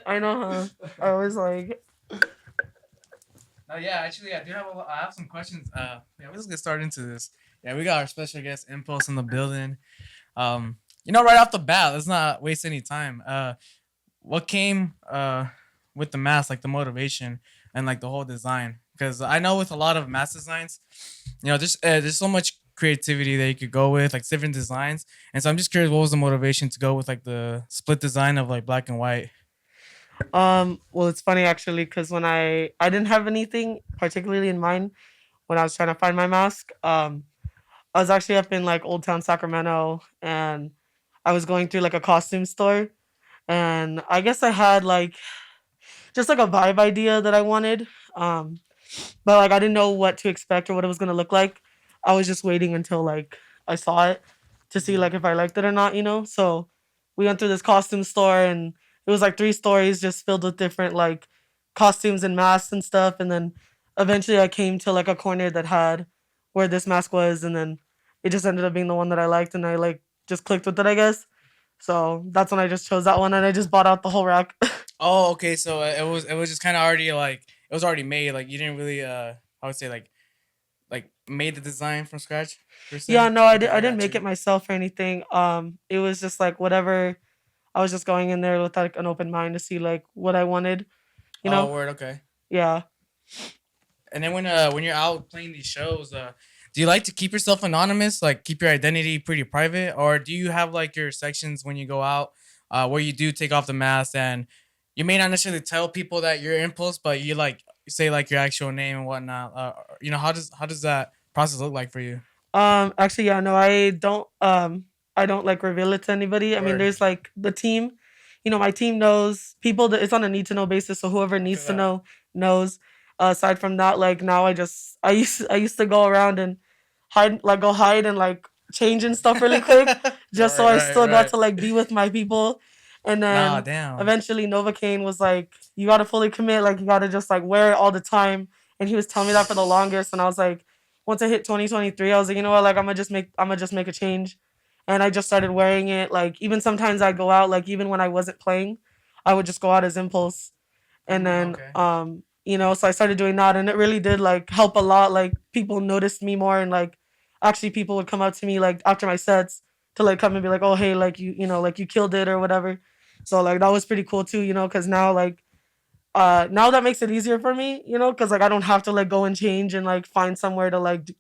I know, huh? I was like, Yeah, actually, I have some questions. Yeah, let's get started into this. Yeah, we got our special guest Impulse in the building. Right off the bat, let's not waste any time. What came with the mask, like the motivation and like the whole design? Because I know with a lot of mask designs, there's so much creativity that you could go with, like different designs. And so I'm just curious, what was the motivation to go with like the split design of like black and white? well, it's funny actually, because when I didn't have anything particularly in mind when I was trying to find my mask. I was actually up in like Old Town Sacramento, and I was going through like a costume store, and I guess I had like just like a vibe idea that I wanted. Um, but like I didn't know what to expect or what it was gonna look like. I was just waiting until like I saw it to see like if I liked it or not, you know. So we went through this costume store, and it was like three stories just filled with different like costumes and masks and stuff. And then eventually I came to like a corner that had where this mask was, and then it just ended up being the one that I liked, and I like just clicked with it, I guess. So that's when I just chose that one, and I just bought out the whole rack. Oh, okay. So it was just kind of already like it was already made. Like you didn't really I would say like made the design from scratch per Yeah, se. no, Okay, I I didn't got make you. it myself or anything. It was just like whatever. I was just going in there with like an open mind to see like what I wanted, you Oh, know? word. Okay. Yeah. And then when you're out playing these shows, do you like to keep yourself anonymous, like keep your identity pretty private, or do you have like your sections when you go out, where you do take off the mask and you may not necessarily tell people that you're Impulse, but you like say like your actual name and whatnot. How does that process look like for you? Actually, yeah, no, I don't like reveal it to anybody. I mean, Word. there's like the team, my team knows people that it's on a need to know basis. So whoever I feel needs to that. know knows. Aside from that, like now I used to go around and go hide and like change and stuff really quick, just so Right, I right, still got right. to like be with my people. And Nah, then damn. eventually Novocaine was like, you gotta fully commit, like you gotta just like wear it all the time. And he was telling me that for the longest, and I was like, once I hit 2023, I was like, you know what, like I'm gonna just make a change, and I just started wearing it. Like even sometimes I'd go out, like even when I wasn't playing, I would just go out as Impulse, and then Okay. so I started doing that, and it really did like help a lot. Like people noticed me more, and like actually people would come up to me like after my sets to like come and be like, oh hey, like like you killed it or whatever. So like that was pretty cool too, because now like now that makes it easier for me, because like I don't have to like go and change and like find somewhere to like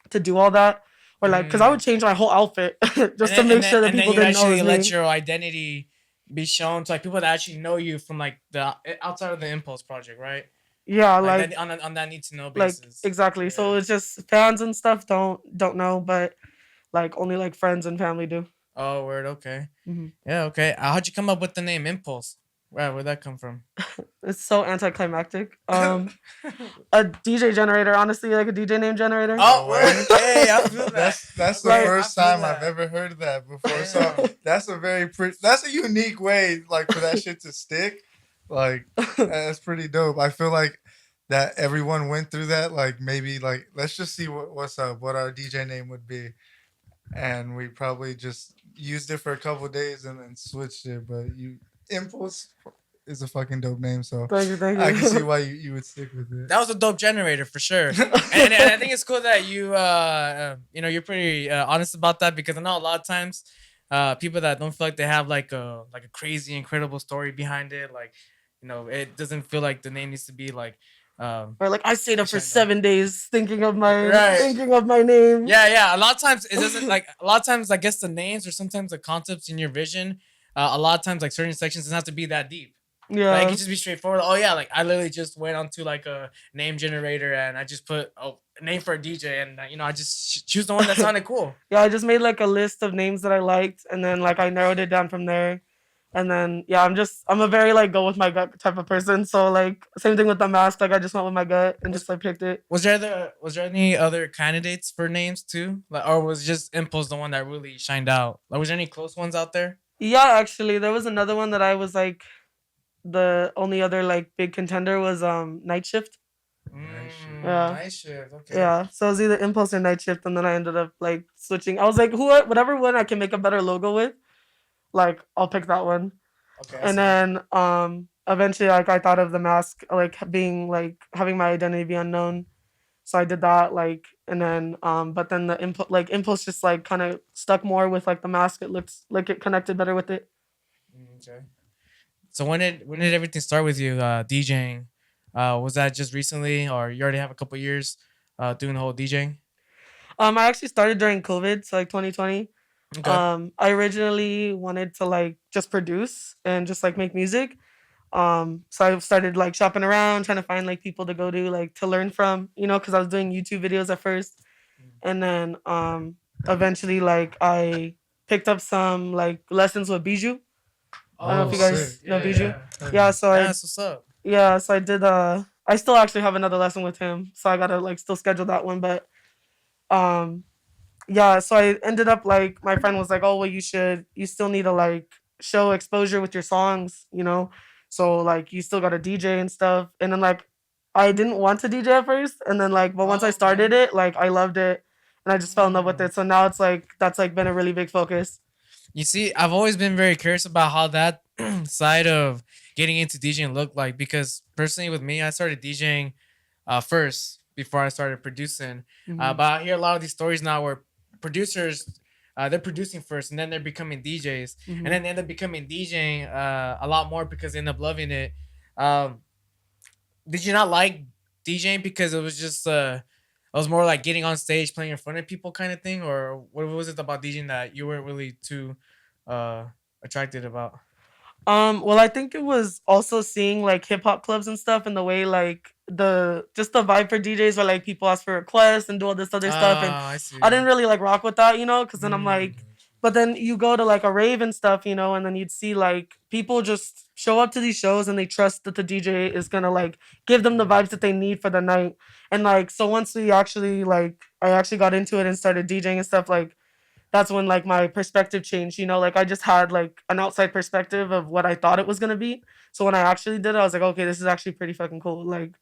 to do all that, or like because I would Mm. change my whole outfit and just to then make and then sure that and then people you didn't know it actually was let me. your identity be shown to like people that actually know you from like the outside of the Impulse project, right? Yeah, Like that on that need to know like basis. exactly. So Yeah. it's just fans and stuff don't know, but like only like friends and family do. Oh, word. Okay. Hmm. Yeah. Okay. How'd you come up with the name Impulse? Right. Where'd that come from? It's so anticlimactic. A DJ generator, honestly, like a DJ name generator. Oh, No word. way. Okay. I feel that. That's the Like I first feel time I've that. ever heard that before. So Yeah. that's a that's a unique way like for that shit to stick. Like that's pretty dope. I feel like that everyone went through that. Like maybe like let's just see what's up, what our DJ name would be, and we probably just used it for a couple days and then switched it. But you Impulse is a fucking dope name, so thank you, thank I can see you. why you would stick with That was a dope generator for sure. And I think it's cool that you're pretty honest about that because I know a lot of times people that don't feel like they have like a crazy incredible story behind it, like it doesn't feel like the name needs to be like Or like I stayed up for shined on. 7 days Right. thinking of my name. Yeah, yeah. A lot of times it doesn't like a lot of times I guess the names or sometimes the concepts in your vision, a lot of times like certain sections doesn't have to be that deep. Like it Yeah. could just be straightforward. Oh yeah, like I literally just went onto like a name generator and I just put a name for a DJ and I just choose the one that sounded cool. Yeah, I just made like a list of names that I liked, and then like I narrowed it down from there. And then yeah, I'm a very like go with my gut type of person. So like same thing with the mask, like I just went with my gut and Was just like picked it. was there any other candidates for names too, like, or was just Impulse the one that really shined out? Like, was there any close ones out there? Yeah, actually, there was another one that I was like the only other like big contender was Night Shift. Nice shit. Yeah. Nice shift. Okay. Yeah. So it was either Impulse or Night Shift, and then I ended up like switching. I was like, whatever one I can make a better logo with, like I'll pick that one. Okay, I And see. then eventually like I thought of the mask like being like having my identity be unknown. So I did that like and then but then the impulse just like kind of stuck more with like the mask. It looks like it connected better with it. Okay. So when did everything start with you DJing? Was that just recently, or you already have a couple years doing the whole DJing? I actually started during COVID, so like 2020. Okay. I originally wanted to like just produce and just like make music. So I started like shopping around, trying to find like people to go to like to learn from, because I was doing YouTube videos at first, and then eventually like I picked up some like lessons with Bijou. I don't know Oh, if you Oh, sick. guys know yeah, Bijou. yeah. Yeah, Hey. so I That's what's up. yeah, so I did I still actually have another lesson with him, so I gotta like still schedule that one, but um yeah, so I ended up like my friend was like, "Oh, well, you still need to like show exposure with your songs. So like you still got to DJ and stuff." And then like I didn't want to DJ at first, and then like but once I Oh, okay. started it, like I loved it and I just fell in love with Mm. it. So now it's like that's like been a really big focus. You see, I've always been very curious about how that side of getting into DJing looked like, because personally with me, I started DJing first before I started producing. Mhm. But I hear a lot of these stories now where producers they're producing first and then they're becoming DJs, and Mhm. then they end up becoming DJing a lot more because they end up loving it. Um, did you not like DJing because it was just it was more like getting on stage playing in front of people kind of thing, or what was it about DJing that you weren't really too uh attracted about? Well, I think it was also seeing like hip hop clubs and stuff, and the way like the vibe for DJs where like people ask for requests and do all this other stuff, and Ah, I I see. didn't really like rock with that, because then I'm Mm. like, but then you go to like a rave and stuff, and then you'd see like people just show up to these shows and they trust that the DJ is gonna like give them the vibes that they need for the night, and like so once I actually got into it and started DJing and stuff like that's when like my perspective changed. Like I just had like an outside perspective of what I thought it was gonna be. So when I actually did it, I was like, okay, this is actually pretty fucking cool. Like,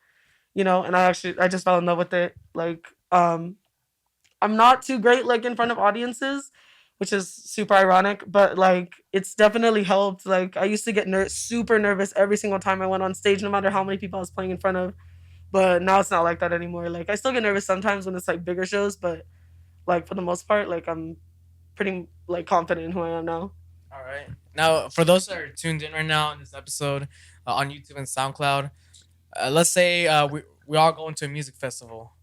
and I just fell in love with it. Like, I'm not too great like in front of audiences, which is super ironic, but like it's definitely helped. Like I used to get super nervous every single time I went on stage, no matter how many people I was playing in front of. But now it's not like that anymore. Like I still get nervous sometimes when it's like bigger shows, but like for the most part, like I'm pretty like confident in who I am now. All right. Now, for those that are tuned in right now in this episode on YouTube and SoundCloud, let's say we all going to a music festival.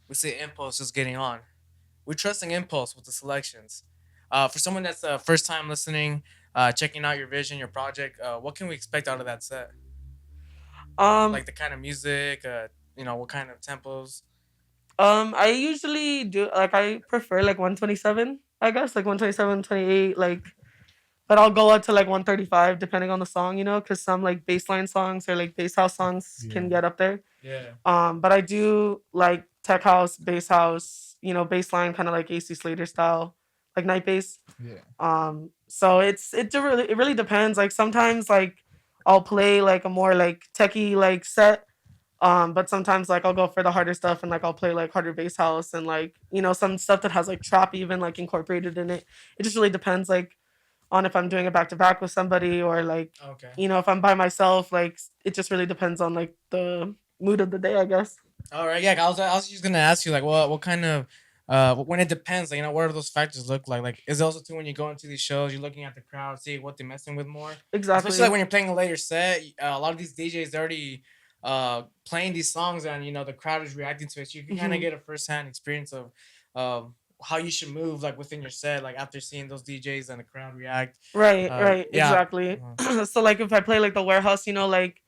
We see Impulse just getting on. We're trusting Impulse with the selections. For someone that's first time listening, checking out your vision, your project, what can we expect out of that set? Um, Like the kind of music, what kind of tempos? I usually do like I prefer like 127, I guess, like 127, 28, like but I'll go up to like 135 depending on the song, because some like bassline songs or like bass house songs Yeah. can get up there. Yeah. But I do like tech house, bass house, bassline kind of like AC Slater style, like night bass. Yeah. So it really depends. Like sometimes like I'll play like a more like techie like set. But sometimes like I'll go for the harder stuff and like I'll play like harder bass house and like some stuff that has like trap even like incorporated in it. It just really depends like on if I'm doing it back to back with somebody or like Okay. if I'm by myself. Like it just really depends on like the mood of the day, I guess. All right. Yeah. I was just gonna ask you like what kind of when it depends, like, what do those factors look like? Like, is it also too when you go into these shows, you're looking at the crowd, see what they're messing with more? Especially like Exactly. when you're playing a later set, a lot of these DJs they're already playing these songs, and the crowd is reacting to it. So you can kind of Hmm. get a first hand experience of how you should move like within your set, like after seeing those DJs and the crowd react. Right, right, Yeah. exactly. So like if I play like the warehouse, like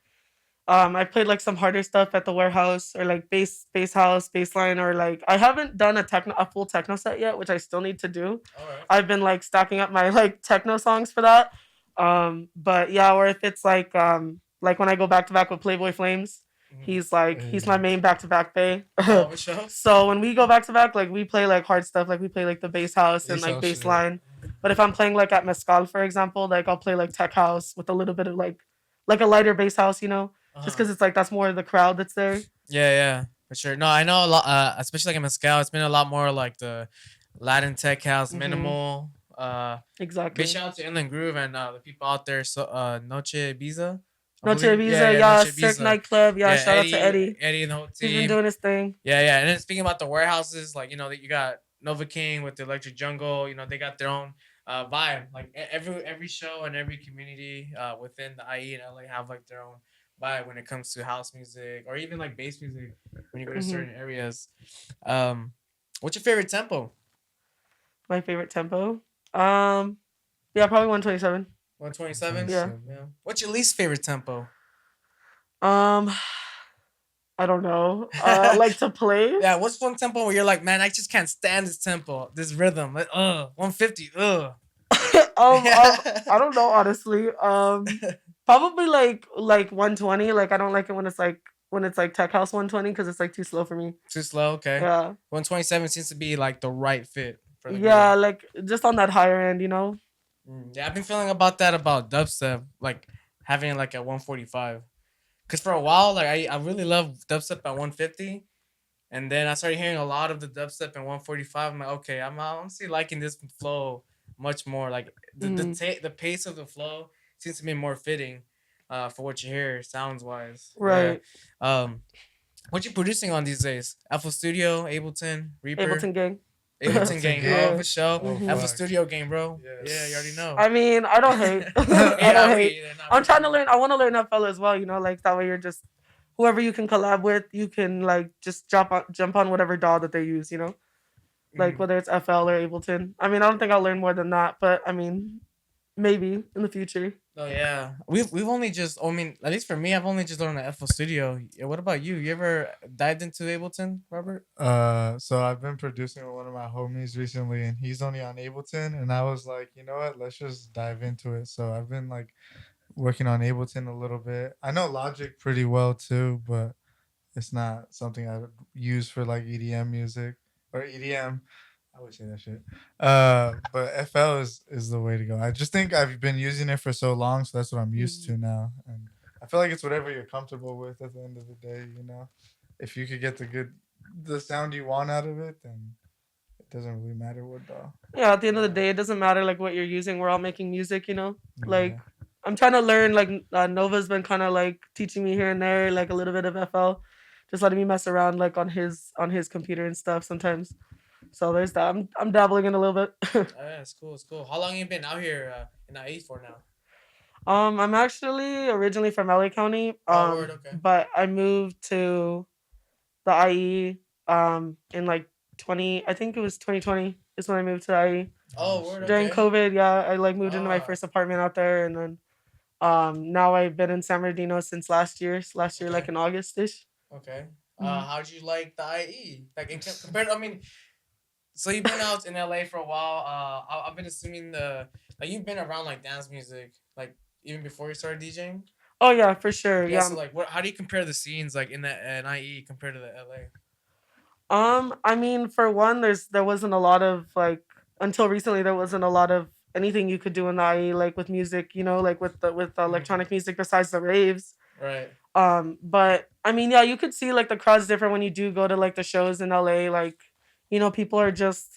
I played like some harder stuff at the warehouse or like bass house, bass line, or like I haven't done a full techno set yet, which I still need to do. All right. I've been like stacking up my like techno songs for that. But yeah, or if it's like when I go back to back with Playboy Flames, Mhm. he's my main back to back bay. Oh, for sure. So when we go back to back, like we play like hard stuff, like we play like the bass house and Ace like house bass shit. line. But if I'm playing like at Mescal, for example, like I'll play like tech house with a little bit of like a lighter bass house, just Uh-huh. because it's like that's more of the crowd that's there. Yeah, yeah, for sure. No, I know a lot, especially like in Mescal, it's been a lot more like the Latin tech house, Hmm. minimal. Big Exactly. shout out to Inland Groove and the people out there. So Noche Ibiza, I Noche believe. Yeah, Ibiza, yeah, yeah, Noche Cirque Ibiza. nightclub, yeah. Yeah, Shout out to Eddie. Eddie and the whole He's been team. doing his thing. Yeah, yeah. And then speaking about the warehouses, like that you got Nova King with the Electric Jungle. They got their own vibe. Like every show and every community within the IE and LA have like their own vibe when it comes to house music or even like bass music when you go to Hmm. certain areas. Um, what's your favorite tempo? My favorite tempo. Um, yeah, probably 127. 127. Yeah. Yeah. What's your least favorite tempo? Um, I don't know. Like to play. Yeah, what's one tempo where you're like, man, I just can't stand this tempo, this rhythm. Like, 150. I don't know honestly. Probably like 120. Like I don't like it when it's like tech house 120 because it's like too slow for me. Too slow. Okay. Yeah, 127 seems to be like the right fit for the yeah, groove. like just on that higher end. Yeah, I've been feeling about that about dubstep, like having it like at 145. Cause for a while, like I really love dubstep at 150. And then I started hearing a lot of the dubstep in 145. I'm like, okay, I'm honestly liking this flow much more. Like Mhm. the pace of the flow seems to be more fitting for what you hear sounds wise. Yeah. Right. Um, what you producing on these days? FL Studio, Ableton, Reaper, Ableton gang. Ableton Ableton gang. gang. Oh, Yeah. for sure. Oh Mhm. FL fuck. Studio gang, bro. Yes. Yeah, you already know. I mean, I don't hate. I don't Yeah, hate. they're not I'm trying to really- learn. I want to learn FL as well. Like that way you're just whoever you can collab with, you can like just jump on whatever DAW that they use. Like Mhm. whether it's FL or Ableton. I mean, I don't think I'll learn more than that, but I mean, maybe in the future. Oh yeah, we've only just. I mean, at least for me, I've only just learned the FL Studio. Yeah, what about you? You ever dived into Ableton, Robert? So I've been producing with one of my homies recently, and he's only on Ableton, and I was like, you know what, let's just dive into it. So I've been like working on Ableton a little bit. I know Logic pretty well too, but it's not something I would use for like EDM music or EDM. I would say that shit. But FL is the way to go. I just think I've been using it for so long, so that's what I'm used to now, and I feel like it's whatever you're comfortable with at the end of the day. If you could get the sound you want out of it, then it doesn't really matter what DAW. Yeah, at the end of the Yeah. day, it doesn't matter like what you're using. We're all making music. Like Yeah. I'm trying to learn. Like Nova's been kind of like teaching me here and there, like a little bit of FL, just letting me mess around like on his computer and stuff sometimes. So there's that. I'm dabbling in a little bit. Oh, yeah, it's cool. It's cool. How long you been out here in IE for now? I'm actually originally from LA County. Oh, word. Okay. But I moved to the IE in like 20. I think it was 2020 is when I moved to the IE. Oh, word. During Okay. COVID, yeah, I like moved into my Ah, first apartment out there, and then now I've been in San Bernardino since last year. Last year, like Okay. in August-ish. Okay. Mhm. How'd you like the IE? Like compared, I mean, so you've been out in LA for a while. I've been assuming like you've been around like dance music, like even before you started DJing. Oh yeah, for sure. Yeah. Yeah. So like, what? How do you compare the scenes like in the IE compared to the LA? I mean, for one, there wasn't a lot of like until recently there wasn't a lot of anything you could do in the IE like with music, like with the electronic music besides the raves. Right. But I mean, yeah, you could see like the crowd's different when you do go to like the shows in LA. Like, people are just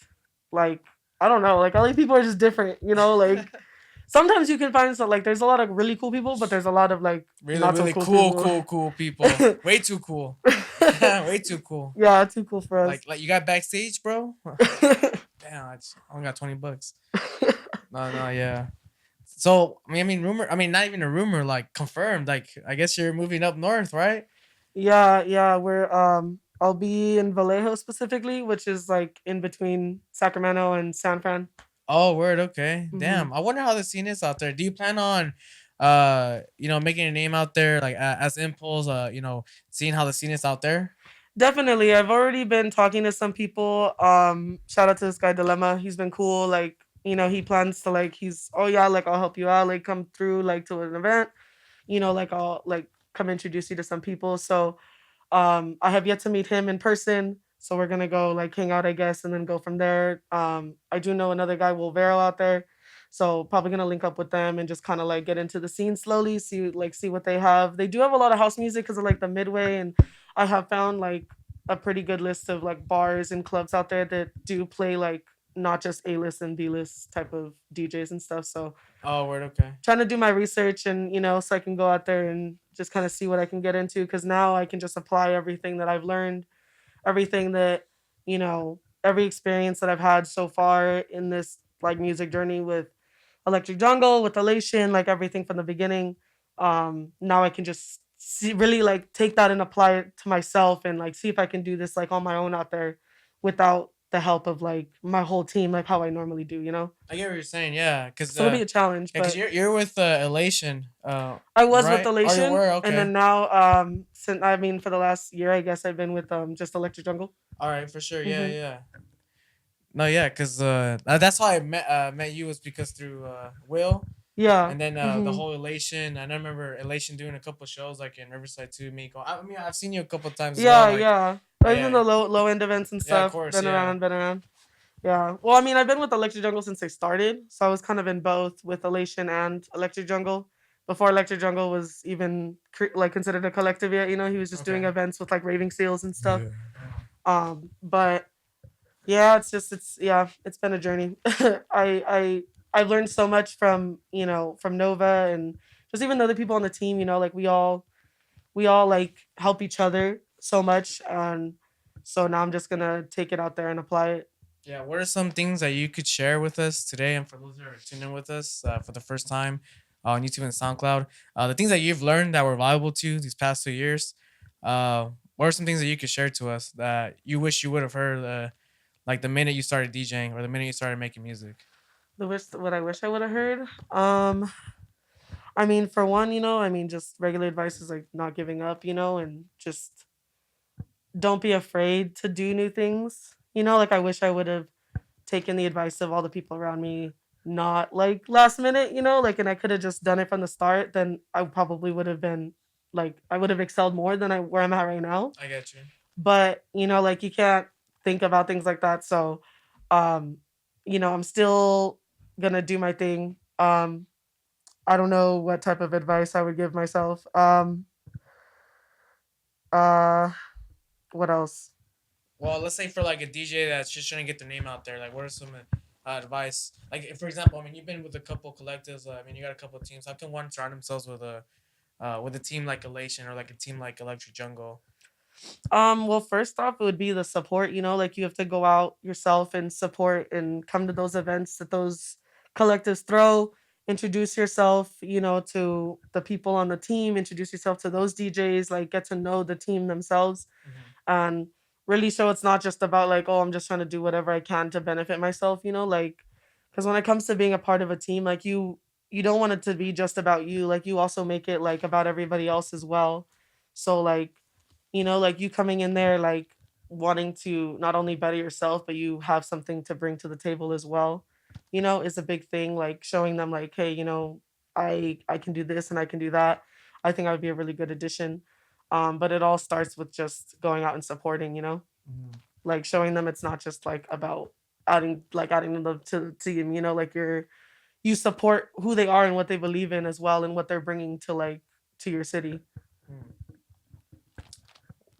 like I don't know, like LA people are just different. Like sometimes you can find some like there's a lot of really cool people, but there's a lot of like Really, not so really cool cool, people. cool people. Way too cool. Way too cool. Yeah, too cool for us. Like you got backstage, bro. Damn, I only got $20. No, yeah. So I mean, rumor. I mean, not even a rumor. Like confirmed. Like I guess you're moving up north, right? Yeah, I'll be in Vallejo specifically, which is like in between Sacramento and San Fran. Oh, word. Okay. Mhm. Damn. I wonder how the scene is out there. Do you plan on, making a name out there, like as Impulse, seeing how the scene is out there? Definitely. I've already been talking to some people. Shout out to this guy Dilemma. He's been cool. Like, he plans to like oh yeah, like I'll help you out, like come through like to an event. Like I'll like come introduce you to some people. So I have yet to meet him in person. So we're gonna go like hang out, I guess, and then go from there. I do know another guy, Wolvero, out there. So probably gonna link up with them and just kind of like get into the scene slowly, see what they have. They do have a lot of house music because of like the midway, and I have found like a pretty good list of like bars and clubs out there that do play like not just A-list and B-list type of DJs and stuff. So Oh, word. Okay. trying to do my research and so I can go out there and just kind of see what I can get into, because now I can just apply everything that I've learned, everything that every experience that I've had so far in this like music journey with Electric Jungle, with Elation, like everything from the beginning. Now I can just see, really like take that and apply it to myself and like see if I can do this like on my own out there without the help of like my whole team, like how I normally do. I get what you're saying. Yeah, because So it'll be a challenge, yeah, because but you're with Elation. I was with Right? Oh, you Elation, were and okay. then now, since I mean for the last year, I guess I've been with just Electric Jungle. All right, for sure. Yeah, hmm yeah. No, yeah, because that's how I met you was because through Will, Yeah. and then the hmm whole Elation. And I remember Elation doing a couple shows like in Riverside too. Miko. I mean, I've seen you a couple times as well. Yeah, Like, yeah. Even yeah, the low end events and yeah, of stuff. course, Been yeah. around, been around. Yeah. Well, I mean, I've been with Electric Jungle since they started, so I was kind of in both with Elation and Electric Jungle. Before Electric Jungle was even like considered a collective yet, he was just doing Okay. events with like raving seals and stuff. Yeah. But yeah, it's been a journey. I've learned so much from Nova and just even the other people on the team. Like we all like help each other so much, and so now I'm just gonna take it out there and apply it. Yeah, what are some things that you could share with us today, and for those that are tuning in with us for the first time on YouTube and SoundCloud, the things that you've learned that were valuable to you these past 2 years? What are some things that you could share to us that you wish you would have heard, like the minute you started DJing or the minute you started making music? What I wish I would have heard. I mean, for one, I mean, just regular advice is like not giving up, and just don't be afraid to do new things. Like I wish I would have taken the advice of all the people around me, not like last minute, like, and I could have just done it from the start. Then I probably would have been like, I would have excelled more than where I'm at right now. I get you. But like you can't think about things like that. So, um, I'm still gonna do my thing. I don't know what type of advice I would give myself. Uh, what else? Well, let's say for like a DJ that's just trying to get their name out there, like what are some advice? Like, for example, I mean, you've been with a couple collectives. I mean, you got a couple of teams. How can one surround themselves with a team like Elation or like a team like Electric Jungle? Well, first off, it would be the support, like you have to go out yourself and support and come to those events that those collectives throw, introduce yourself, to the people on the team, introduce yourself to those DJs, like get to know the team themselves, and really show it's not just about like, oh, I'm just trying to do whatever I can to benefit myself, like, because when it comes to being a part of a team, like you don't want it to be just about you, like you also make it like about everybody else as well. So like, like you coming in there like wanting to not only better yourself, but you have something to bring to the table as well, is a big thing. Like showing them like, hey, I can do this and I can do that. I think I would be a really good addition. But it all starts with just going out and supporting, Mhm. like showing them it's not just like about adding them to the team, like you support who they are and what they believe in as well and what they're bringing to like to your city. Mm.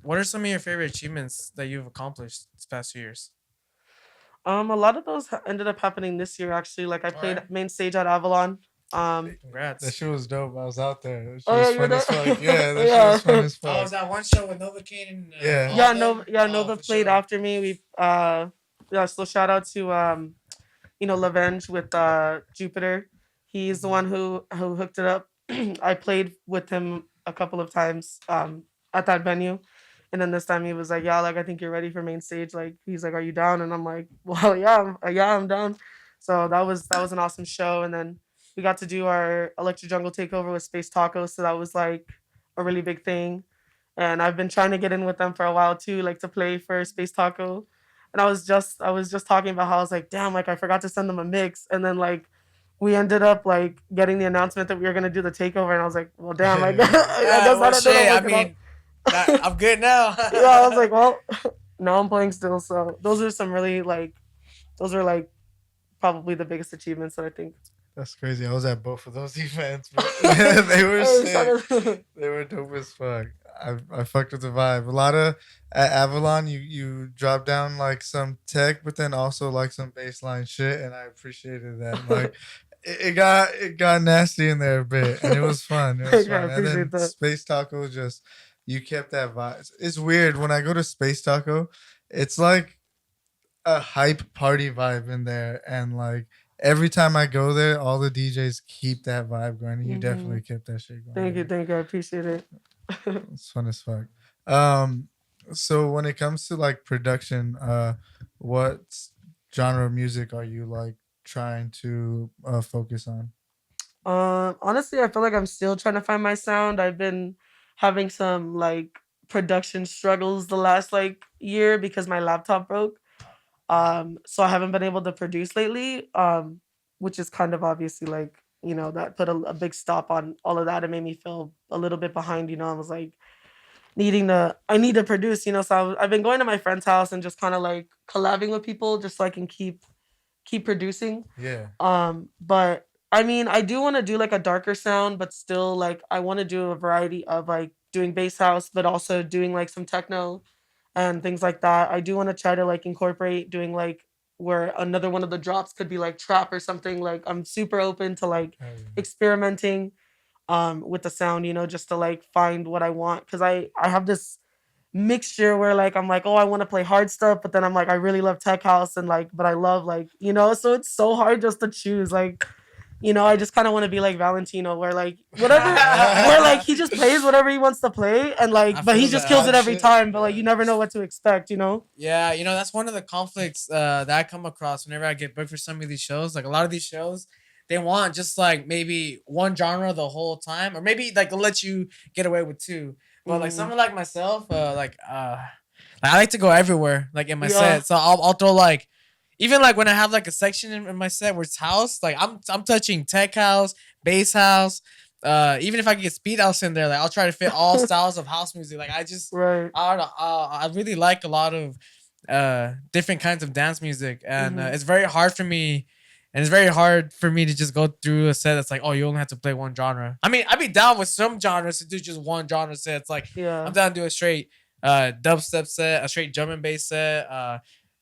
What are some of your favorite achievements that you've accomplished this past 2 years? A lot of those ended up happening this year actually. Like I All played right. main stage at Avalon. That Congrats. shit was dope. I was out there. That shit Oh yeah, was you were fun there. as fuck. Yeah, that shit was fun Yeah. as Oh, fuck. was that one show with Nova Kane and Yeah. all of Yeah, them? Oh, Nova for played sure. after me. We yeah, so shout out to Lavenge with Jupiter. He's the Mhm. one who hooked it up. I played with him a couple of times at that venue. And then this time he was like, "Yeah, like I think you're ready for main stage." Like he's like, "Are you down?" And I'm like, "Well, yeah, I'm down." So that was an awesome show. And then we got to do our Electro Jungle takeover with Space Taco. So that was like a really big thing. And I've been trying to get in with them for a while too, like to play for Space Taco. And I was just talking about how I was like, damn, like I forgot to send them a mix. And then like we ended up like getting the announcement that we were gonna do the takeover, and I was like, well, damn, I guess, I Yeah, guess well, that didn't shit. I work out. mean, I'm good now. Yeah, I was like, well, now I'm playing still. So those are some really like, those are like probably the biggest achievements that I think. That's crazy. I was at both of those events, but they were Hey, shout sick. out- They were dope as fuck. I fucked with the vibe. A lot of at Avalon, you drop down like some tech, but then also like some baseline shit, and I appreciated that. Like it got nasty in there a bit, and it was fun. It was Thank you, I fun. And appreciate then that. Space Taco just you kept that vibe. It's weird when I go to Space Taco, it's like a hype party vibe in there, and like every time I go there, all the DJs keep that vibe going, and you Hmm. definitely kept that shit going there. Thank you, I appreciate it. It's fun as fuck. Um, so when it comes to like production, what genre of music are you like trying to focus on? Honestly, I feel like I'm still trying to find my sound. I've been having some like production struggles the last like year because my laptop broke. So I haven't been able to produce lately. Which is kind of obviously like, that put a big stop on all of that. It made me feel a little bit behind, I was like I need to produce, so I've been going to my friend's house and just kind of like collabing with people just so I can keep producing. Yeah. But I mean, I do want to do like a darker sound, but still like I want to do a variety of like doing bass house, but also doing like some techno and things like that. I do want to try to like incorporate doing like where another one of the drops could be like trap or something. Like I'm super open to like Hell yeah. experimenting with the sound, just to like find what I want, cuz I have this mixture where like I'm like, oh, I want to play hard stuff, but then I'm like, I really love tech house and like, but I love like, so it's so hard just to choose. Like, I just kind of want to be like Valentino, where like whatever, where like he just plays whatever he wants to play, and I like, but he feel just that. kills it Odd every shit. time. But like, Yeah. you never know what to expect. Yeah, that's one of the conflicts that I come across whenever I get booked for some of these shows. Like a lot of these shows, they want just like maybe one genre the whole time, or maybe like they'll let you get away with two. But like Mm, someone like myself, like I like to go everywhere, like in my yeah, set. So I'll throw like even like when I have like a section in my set where it's house, like I'm touching tech house, bass house. Even if I can get speed house in there, like I'll try to fit all styles of house music. Like right. I don't know. I really like a lot of different kinds of dance music, and Hmm. it's very hard for me. And it's very hard for me to just go through a set that's like, oh, you only have to play one genre. I mean, I'd be down with some genres to do just one genre set. It's like I'm Yeah, down to do a straight dubstep set, a straight drum and bass set.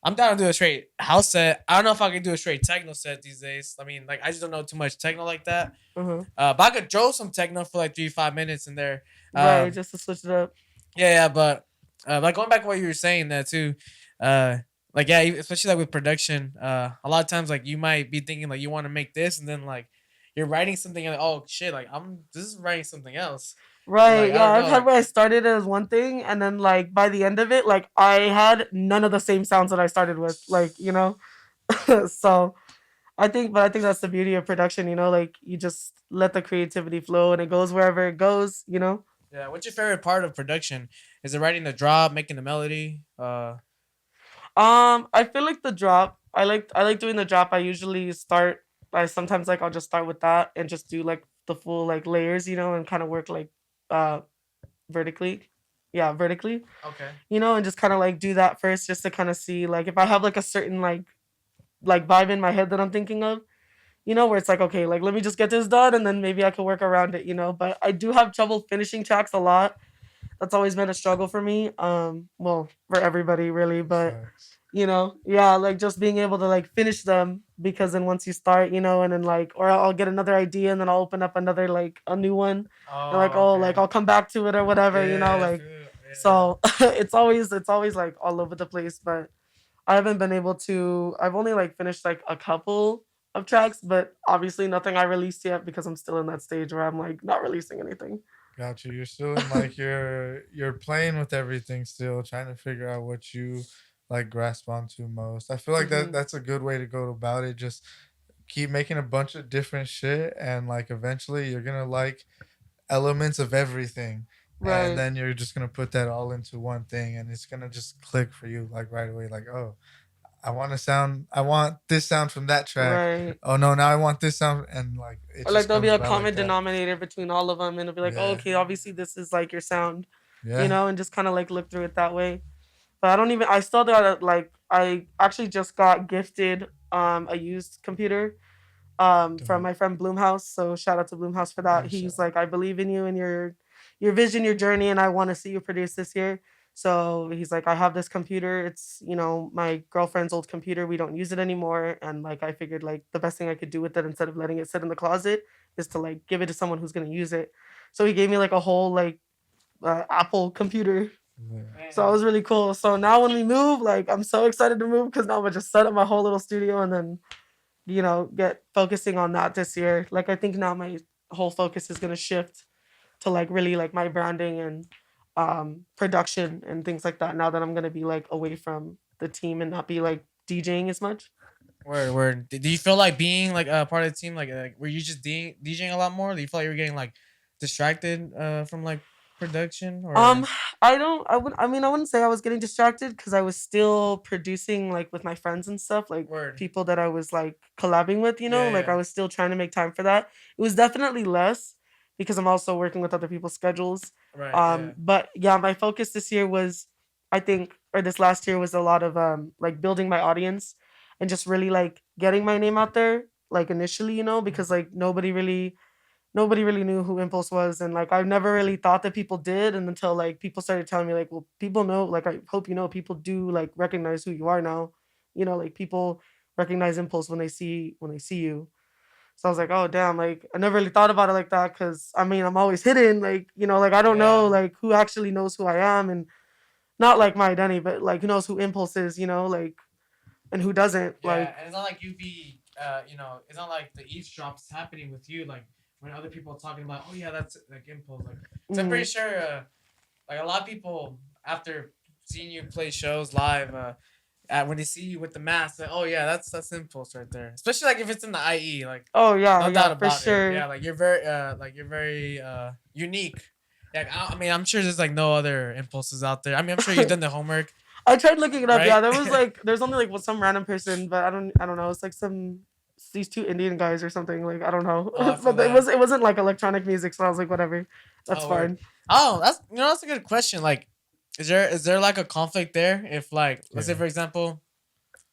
I'm down to do a straight house set. I don't know if I can do a straight techno set these days. I mean, like I just don't know too much techno like that. uh-huh. But I could throw some techno for like 3 5 minutes in there. Right, Um, just to switch it up. yeah, but like going back to what you were saying there too, uh, like yeah, especially like with production, a lot of times like you might be thinking like you want to make this, and then like you're writing something and like, oh shit, like I'm this is writing something else, and like Right, I yeah, don't I've know, had like where I started as one thing, and then like by the end of it, like I had none of the same sounds that I started with, like so but I think that's the beauty of production, like you just let the creativity flow and it goes wherever it goes. yeah. What's your favorite part of production? Is it writing the drop, making the melody? I feel like the drop. I like doing the drop. I usually start. I sometimes like I'll just start with that and just do like the full like layers, and kind of work like uh vertically. Yeah, vertically. Okay. And just kind of like do that first just to kind of see like if I have like a certain like vibe in my head that I'm thinking of, where it's like, okay, like let me just get this done and then maybe I could work around it. But I do have trouble finishing tracks a lot. That's always been a struggle for me. Well, for everybody really, but Facts. yeah, like just being able to like finish them, because then once you start, and then like, or I'll get another idea and then I'll open up another like a new one, and like, Oh, oh, like okay. I'll come back to it or whatever, Yeah, I like, feel it. Yeah. so it's always like all over the place. But I haven't been able to. I've only like finished like a couple of tracks, but obviously nothing I released yet because I'm still in that stage where I'm like not releasing anything. Got you. You're still in like you're playing with everything still, trying to figure out what you like grasp onto most. I feel like Hmm. that's a good way to go about it. Just keep making a bunch of different shit, and like eventually you're gonna like elements of everything, and Right, then you're just gonna put that all into one thing, and it's gonna just click for you like right away. Like, oh, I want this sound from that track. right. Oh no, now I want this sound, and like it Or like just there'll be comes a about like common that. denominator between all of them, and it'll be like, oh, Yeah, okay, obviously this is like your sound, yeah. and just kind of like look through it that way. But I don't even. I still got like. I actually just got gifted a used computer from Dope. my friend Bloomhouse. So shout out to Bloomhouse for that. Nice He's shout. like, I believe in you and your vision, your journey, and I want to see you produce this year. So he's like, I have this computer. It's, my girlfriend's old computer. We don't use it anymore. And like, I figured like the best thing I could do with it instead of letting it sit in the closet is to like give it to someone who's going to use it. So he gave me like a whole like Apple computer. So it was really cool. So now when we move, like I'm so excited to move because now I'm gonna just set up my whole little studio and then, get focusing on that this year. Like I think now my whole focus is gonna shift to like really like my branding and production and things like that. Now that I'm gonna be like away from the team and not be like DJing as much. Word. Do you feel like being like a part of the team? Like were you just DJing a lot more? Do you feel like you were getting like distracted from like production or? I don't. I would. I mean, I wouldn't say I was getting distracted because I was still producing like with my friends and stuff, like Word. people that I was like collabing with. Yeah, Like yeah. I was still trying to make time for that. It was definitely less because I'm also working with other people's schedules. Right. Yeah. But yeah, my focus this year was, I think, or this last year was a lot of like building my audience and just really like getting my name out there. Like initially, because like nobody really knew who Impulse was, and like I never really thought that people did, and until like people started telling me like, well, people know, like I hope people do like recognize who you are now, like people recognize Impulse when they see you. So I was like, oh damn, like I never really thought about it like that because I mean I'm always hidden, like like I don't know Yeah. like who actually knows who I am and not like my identity, but like who knows who Impulse is, like and who doesn't, Yeah, like and it's not like you be, it's not like the eavesdrop's happening with you, like when other people are talking about, oh yeah, that's like Impulse, like. So I'm pretty sure, like a lot of people after seeing you play shows live, when they see you with the mask, like, oh yeah, that's Impulse right there. Especially like if it's in the IE, like oh yeah, no yeah, doubt for about it. Yeah, sure. like you're very unique. Yeah, I mean, I'm sure there's like no other Impulses out there. I mean, I'm sure you've done the homework, I tried looking it up. right? Yeah, there's only like some random person, but I don't know. It's like these two Indian guys or something. Like I don't know, Oh, I feel but it that. was it wasn't like electronic music, so I was like, whatever, that's Oh, word. fine. Oh, that's a good question. Like, is there like a conflict there? If like, let's say Yeah. for example,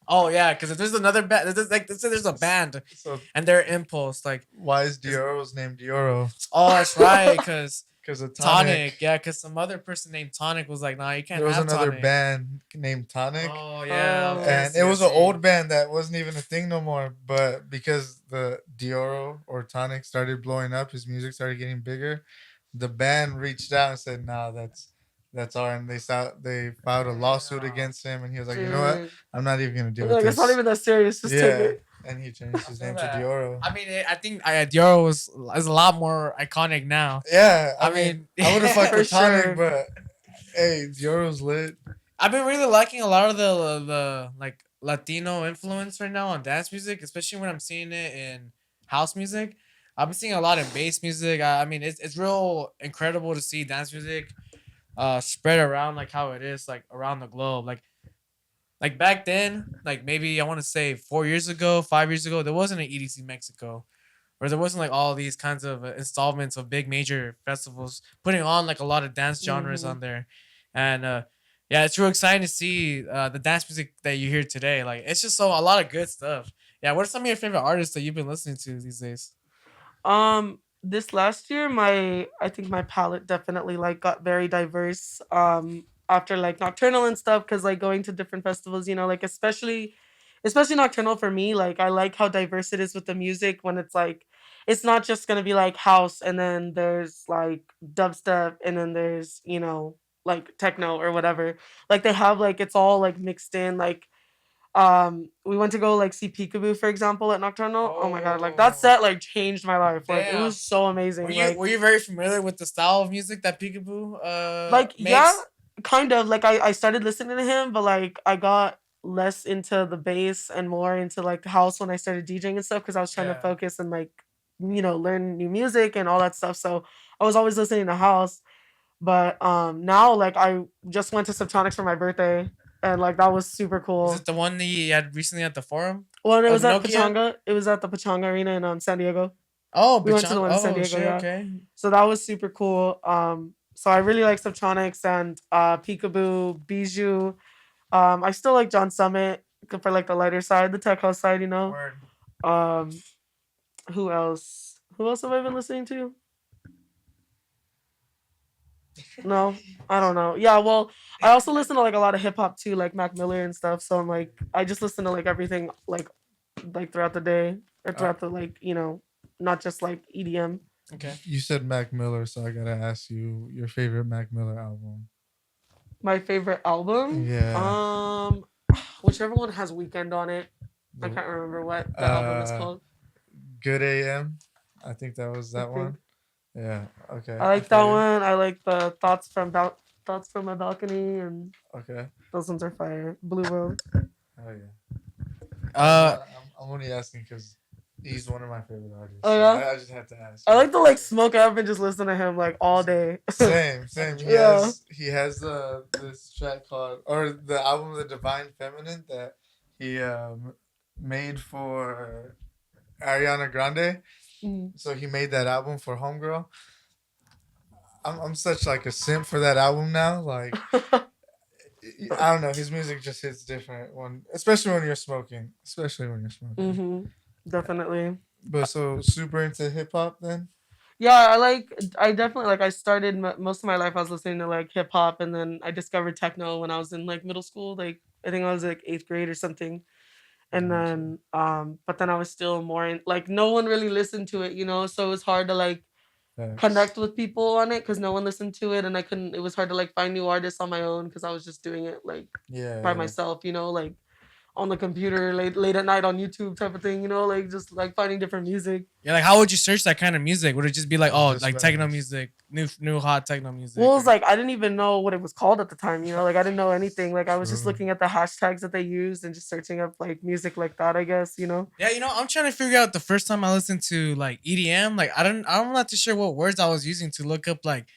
oh yeah, because if there's another band, there's like let's say there's a band So and they're Impulse, like, why is Dioro's name Dioro? oh that's right, because Because of Tonic, yeah, because some other person named Tonic was like, nah, you can't There was have another Tonic. band named Tonic. Oh yeah, Oh. okay, I And see, it I was an see. old band that wasn't even a thing no more. But because the Dioro or Tonic started blowing up, his music started getting bigger. The band reached out and said, "Nah, that's our." And they filed a lawsuit Yeah. against him, and he was like, "You know what? Mm. I'm not even gonna deal with Like it's not this." even that serious. Just take Yeah, it. and he changed his feel name to that. Dioro. I mean, I think Dior is a lot more iconic now. Yeah, I I mean, mean, I would have fucked For with Tonic, sure. but hey, Dioro's lit. I've been really liking a lot of the like Latino influence right now on dance music, especially when I'm seeing it in house music. I've been seeing a lot in bass music. I mean, it's real incredible to see dance music spread around like how it is like around the globe. Like back then, like maybe I want to say 4 years ago, 5 years ago, there wasn't an EDC Mexico, or there wasn't like all these kinds of installments of big major festivals putting on like a lot of dance genres Mhm. on there, and yeah, it's real exciting to see the dance music that you hear today. Like it's just a lot of good stuff. Yeah, what are some of your favorite artists that you've been listening to these days? This last year, I think my palette definitely like got very diverse. After like nocturnal and stuff, because like going to different festivals, like especially nocturnal for me, like I like how diverse it is with the music when it's like it's not just gonna be like house and then there's like dubstep and then there's like techno or whatever. Like they have like it's all like mixed in like we went to go like see Peekaboo for example at Nocturnal. Oh my god, like that Oh, set like changed my life. Like it damn. was so Were amazing. you Like were you very familiar with the style of music that Peekaboo yeah, makes? kind of like I started listening to him, but like I got less into the bass and more into like the house when I started DJing and stuff because I was trying to Yeah. focus and like learn new music and all that stuff. So I was always listening to house. But now like I just went to Subtronics for my birthday and like that was super Was cool. it the one that you had recently at the forum? Well, and it Oh, was the at Nokia? Pachanga. It was at the Pachanga Arena in San Diego. Oh, We went to the Pachanga. one in San Oh, Diego, shit. yeah. Okay. So that was super cool. So I really like Subtronics and Peekaboo, Bijou. I still like John Summit for like the lighter side, the tech house side, Word. Um, who else? Who else have I been listening to? No, I don't know. Yeah, well, I also listen to like a lot of hip hop too, like Mac Miller and stuff. So I'm like, I just listen to like everything, like throughout the day or Uh, throughout the not just like EDM. Okay. You said Mac Miller, so I gotta ask you your favorite Mac Miller album. My favorite album, Yeah. whichever one has Weekend on it. I The can't remember what the album is uh called. Good AM. I think that was I that think one. Yeah. Okay. I I like that feel you. one. I like the thoughts from my balcony, and Okay. those ones are fire. Blue Road. Oh yeah. Uh, I'm only asking because he's one of my favorite artists. Oh So yeah, I just have to ask. I Yeah. like to like smoke up and just listen to him like all day. Same. Yeah. He has this track called or the album The Divine Feminine that he made for Ariana Grande. Mm. So he made that album for Homegirl. I'm such like a simp for that album now. Like I don't know, his music just hits different when especially when you're smoking. Especially when you're smoking. Mhm. Definitely. But so super into hip hop then? Yeah, I definitely like I started most of my life I was listening to like hip hop, and then I discovered techno when I was in like middle school, like I think I was like 8th grade or something. And Gotcha. then but then I was still more in like no one really listened to it, so it was hard to like Facts. connect with people on it cuz no one listened to it, and I couldn't it was hard to like find new artists on my own cuz I was just doing it like by Yeah. myself, like on the computer late at night on YouTube type of thing, like just like finding different music. yeah, like how would you search that kind of music? Would it just be like, I was oh, just like about to techno ask. music, new hot techno music? Well, it was or- like I didn't even know what it was called at the time, like I didn't know anything. Like I was just True. looking at the hashtags that they used and just searching up like music like that, I guess. Yeah, I'm trying to figure out the first time I listened to like EDM. Like I'm not too sure what words I was using to look up like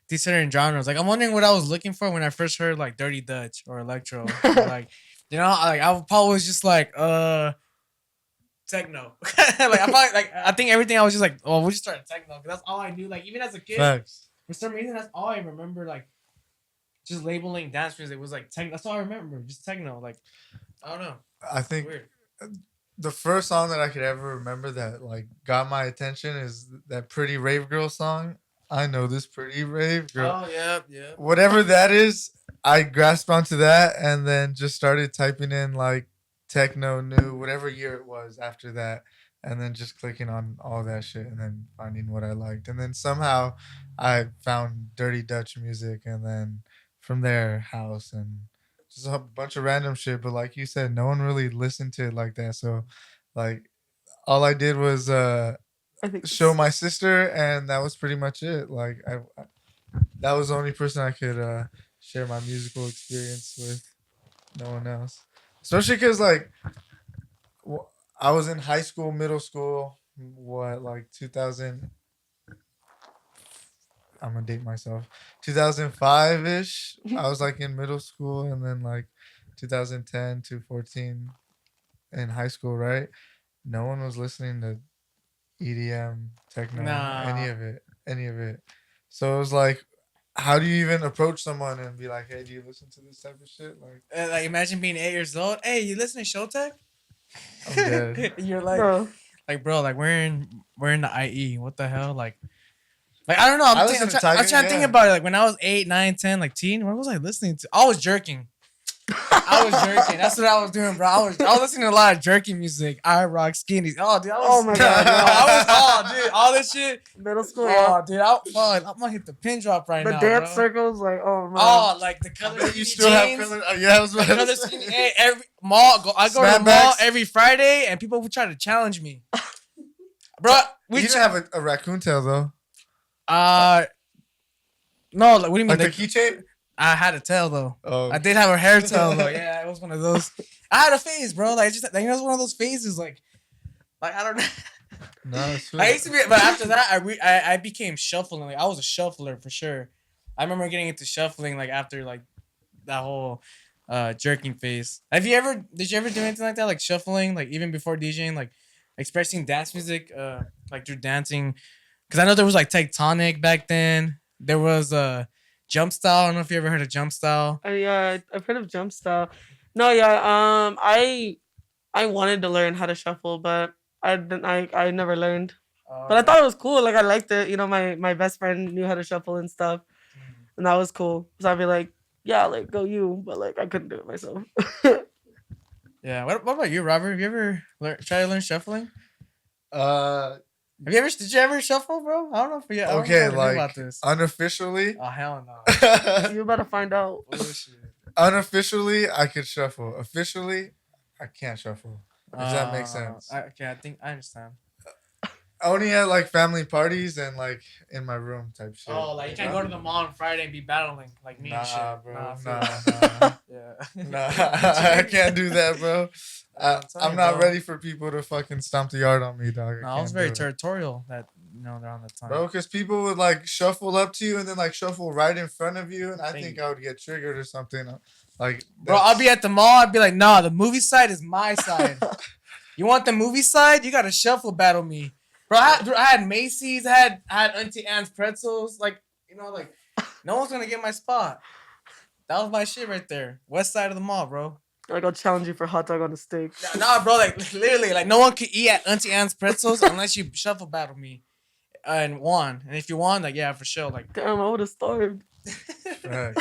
these certain genres. Like I'm wondering what I was looking for when I first heard like Dirty Dutch or electro or like like I probably was just like techno. Like I probably like I think everything I was just like, oh, we'll just start techno because that's all I knew. Like even as a kid, Facts. for some reason that's all I remember. Like just labeling dance music was like techno. That's all I remember. Just techno. Like I don't know. I think Weird. the first song that I could ever remember that like got my attention is that Pretty Rave Girl song. I know this pretty rave girl. Oh yeah, yeah. Whatever that is, I grasped onto that and then just started typing in like techno new, whatever year it was after that, and then just clicking on all that shit and then finding what I liked. And then somehow I found Dirty Dutch music and then from there house and just a bunch of random shit. But like you said, no one really listened to it like that. So like all I did was I think show my sister and that was pretty much it. Like that was the only person I could share my musical experience with. No one else. Especially because like I was in high school, middle school. What like 2000? I'm gonna date myself. 2005 ish. I was like in middle school, and then like 2010 to 14 in high school. Right? No one was listening to EDM, techno, Nah. any of it. So it was like, how do you even approach someone and be like, hey, do you listen to this type of shit? Like, Like imagine being 8 years old. Hey, you listen to Showtech? I'm dead. You're bro. like bro, like we're in the IE. What the hell? Like I don't know. I listen to Tiger, I'm trying to think yeah. about it. Like when I was 8, 9, 10, like teen, what was I listening to? I was jerking. I was jerking. That's what I was doing, bro. I was listening to a lot of jerky music. I rock skinnies. Oh, dude, I was. Oh my god, I was dude, all this shit. middle school. Yeah. Oh, dude, I'm gonna hit the pin drop right The now, dance bro. circles, like oh man. Oh, like the I color bet you skinny still have jeans. color. Yeah, I was about Color to skinny. say. Hey, I go to the mall Snapbacks. every Friday, and people would try to challenge me, bro. You didn't have a raccoon tail though. No, like what do you mean? Like the Like, keychain. I had a tail though. Oh, I did have a hair tail though. Yeah, it was one of those. I had a phase, bro. Like just like, it was one of those phases. Like I don't know. no, it's I used to be, but after that, I became shuffling. Like I was a shuffler for sure. I remember getting into shuffling like after like that whole jerking phase. Did you ever do anything like that, like shuffling, like even before DJing, like expressing dance music, like through dancing? Because I know there was like tectonic back then. There was jump style. I don't know if you ever heard of jump style. Yeah, I've heard of jump style. No, yeah. I wanted to learn how to shuffle, but I didn't. I never learned. But I thought it was cool. Like I liked it. My best friend knew how to shuffle and stuff. and that was cool. So I'd be like, yeah, like go you, but like I couldn't do it myself. Yeah. What about you, Robert? Have you ever try to learn shuffling? Uh, Did you ever shuffle, bro? I don't know if you. I don't know if I okay, ever knew like about this. unofficially. Oh hell no. You about to find out. Bullshit. Unofficially, I could shuffle. Officially, I can't shuffle. If that makes sense. Okay, I think I understand. Only at like family parties and like in my room type shit. Oh, like you can't go to the mall on Friday and be battling like me and shit. Nah, bro. I feel Nah, that. nah. Yeah. Nah, I can't do that, bro. I'm telling I'm you, not bro. ready for people to fucking stomp the yard on me, dog. No, I was can't very do it. territorial that around that time. Bro, because people would like shuffle up to you and then like shuffle right in front of you, and I think I would get triggered or something. Like, Bro, I'll be at the mall. I'd be like, nah, the movie side is my side. You want the movie side? You gotta shuffle battle me, bro. I had Macy's, I had Auntie Anne's pretzels. Like, like no one's gonna get my spot. That was my shit right there. West side of the mall, bro. Like I'll challenge you for hot dog on a stick. Nah, bro. Like literally, like no one could eat at Auntie Anne's pretzels unless you shuffle battle me and won. And if you won, like yeah, for sure. Like Damn, I would have starved. Right.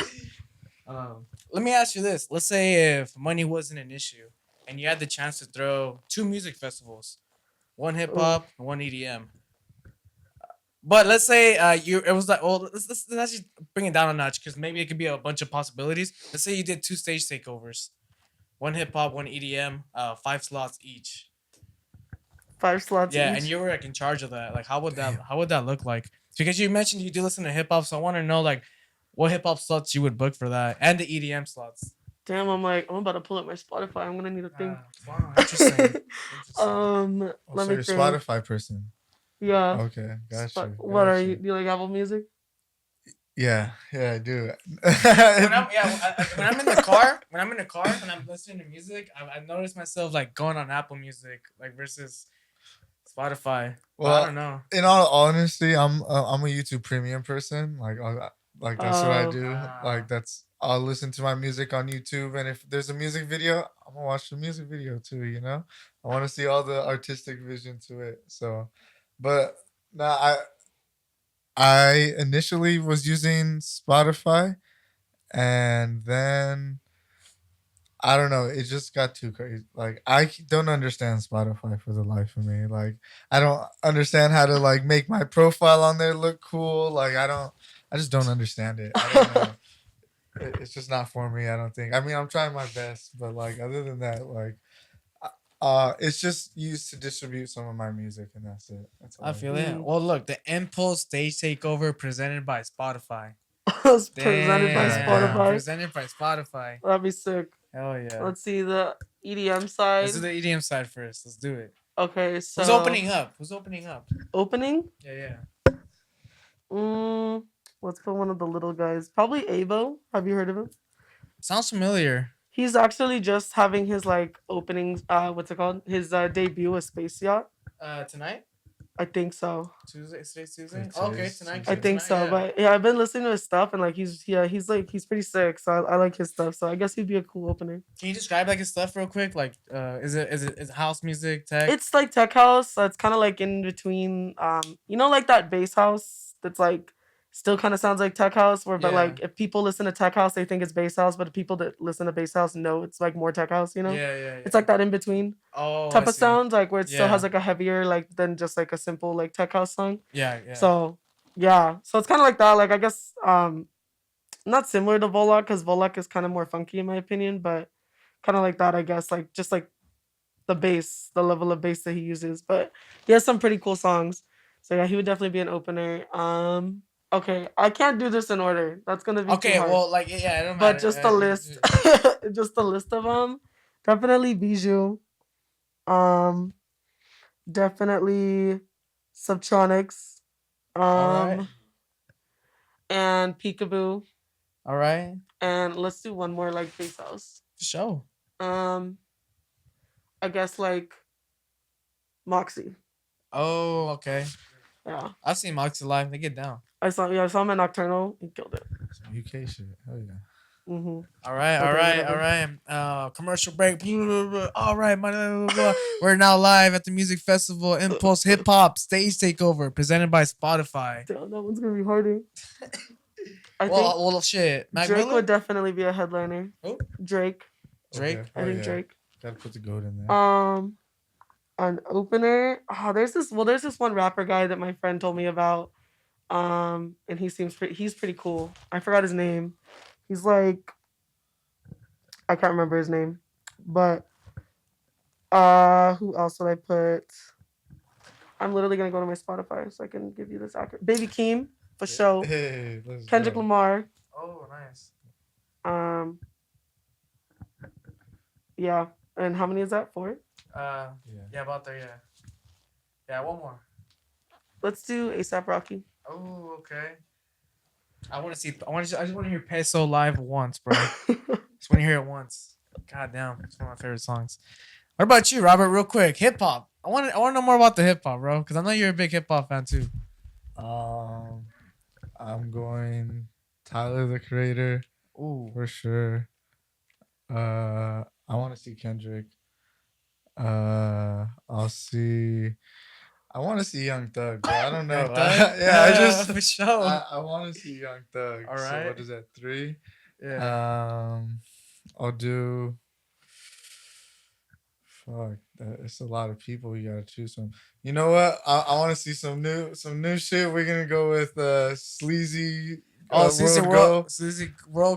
Let me ask you this. Let's say if money wasn't an issue and you had the chance to throw 2 music festivals, one hip hop and one EDM. But let's say it was like, well, let's actually bring it down a notch because maybe it could be a bunch of possibilities. Let's say you did 2 stage takeovers, one hip hop, one EDM, 5 slots each. 5 slots. Yeah, each. and you were like in charge of that. Like, how would that look like? Because you mentioned you do listen to hip hop, so I want to know like what hip hop slots you would book for that and the EDM slots. Damn, I'm about to pull up my Spotify. I'm gonna need a thing. Wow, interesting. Let So me you're a think. Spotify person. Yeah. Okay, gotcha. What are you? Do you like Apple Music? Yeah, I do. when I'm in the car, and I'm listening to music, I notice myself like going on Apple Music like versus Spotify. Well, I don't know. In all honesty, I'm a YouTube Premium person. Like that's what I do. Like I'll listen to my music on YouTube, and if there's a music video, I'm gonna watch the music video too. I want to see all the artistic vision to it. So, but now I initially was using Spotify, and then I don't know, it just got too crazy. Like I don't understand Spotify for the life of me. Like I don't understand how to like make my profile on there look cool. Like I just don't understand it. I don't know. It's just not for me, I don't think. I mean, I'm trying my best, but like other than that, like it's just used to distribute some of my music, and that's it. That's all I feel it. Well, look, the Impulse Stage Takeover presented by Spotify. Presented by Damn. Spotify. Presented by Spotify. That'd be sick. Hell yeah. Let's see the EDM side. Let's do the EDM side first. Let's do it. Okay, so Who's opening up? Opening? Yeah. Let's put one of the little guys. Probably Abo. Have you heard of him? Sounds familiar. He's actually just having his like opening. What's it called? His debut with Space Yacht. Tonight? I think so. Today's Tuesday. It Okay, is tonight. Tuesday. I think so, yeah. but yeah, I've been listening to his stuff and like he's pretty sick. So I like his stuff. So I guess he'd be a cool opener. Can you describe like his stuff real quick? Like, is it house music, tech? It's like tech house. So it's kind of like in between. Like that bass house that's like still kind of sounds like tech house. But Yeah. like if people listen to tech house, they think it's bass house. But if people that listen to bass house know it's like more tech house. Yeah. It's like that in between type I of see. sound, like where it still Yeah. has like a heavier like than just like a simple like tech house song. Yeah. So yeah, so it's kind of like that. Like I guess not similar to Volok because Volok is kind of more funky in my opinion, but kind of like that. I guess like just like the bass, the level of bass that he uses. But he has some pretty cool songs. So yeah, he would definitely be an opener. Okay, I can't do this in order. That's gonna be Okay, too hard. well, like yeah, it don't But matter. just the list, just the list of them. Definitely Bijou. Definitely Subtronics. Alright. And Peekaboo. All right. And let's do one more like bass house. For sure. I guess like Moxie. Oh, okay. Yeah. I've seen Moxie live. They get down. I saw him at Nocturnal. He killed it. Some UK shit. Hell yeah. Mm-hmm. All right. Commercial break. All right, we're now live at the music festival Impulse Hip Hop Stage Takeover presented by Spotify. Damn, that one's gonna be harder. I think Well, shit. Mac Drake Miller? would definitely be a headliner. Who? Drake. Drake. Okay. I Oh, think yeah. Drake. Gotta put the goat in there. An opener. Oh, there's this one rapper guy that my friend told me about. And he's pretty cool. I forgot his name. He's like, I can't remember his name. But who else would I put? I'm literally gonna go to my Spotify so I can give you this accurate. Baby Keem for sure. Hey, let's Kendrick go. Lamar. Oh, nice. Um, yeah. And how many is that? 4? Yeah. Yeah, about there. Yeah. Yeah, one more. Let's do ASAP Rocky. Oh, okay. I just want to hear Peso live once, bro. Just want to hear it once. God damn, it's one of my favorite songs. What about you, Robert? Real quick, hip hop. I want to know more about the hip hop, bro, because I know you're a big hip hop fan too. I'm going Tyler the Creator Ooh. for sure. I want to see Kendrick. I'll see. I want to see Young Thug, but I don't know. Young Thug? Yeah, I just for sure. I want to see Young Thug. All So right. what is that? 3. Yeah. I'll do. Fuck, it's a lot of people. You gotta choose from. You know what? I want to see some new shit. We're gonna go with Sleazy. Sleazy World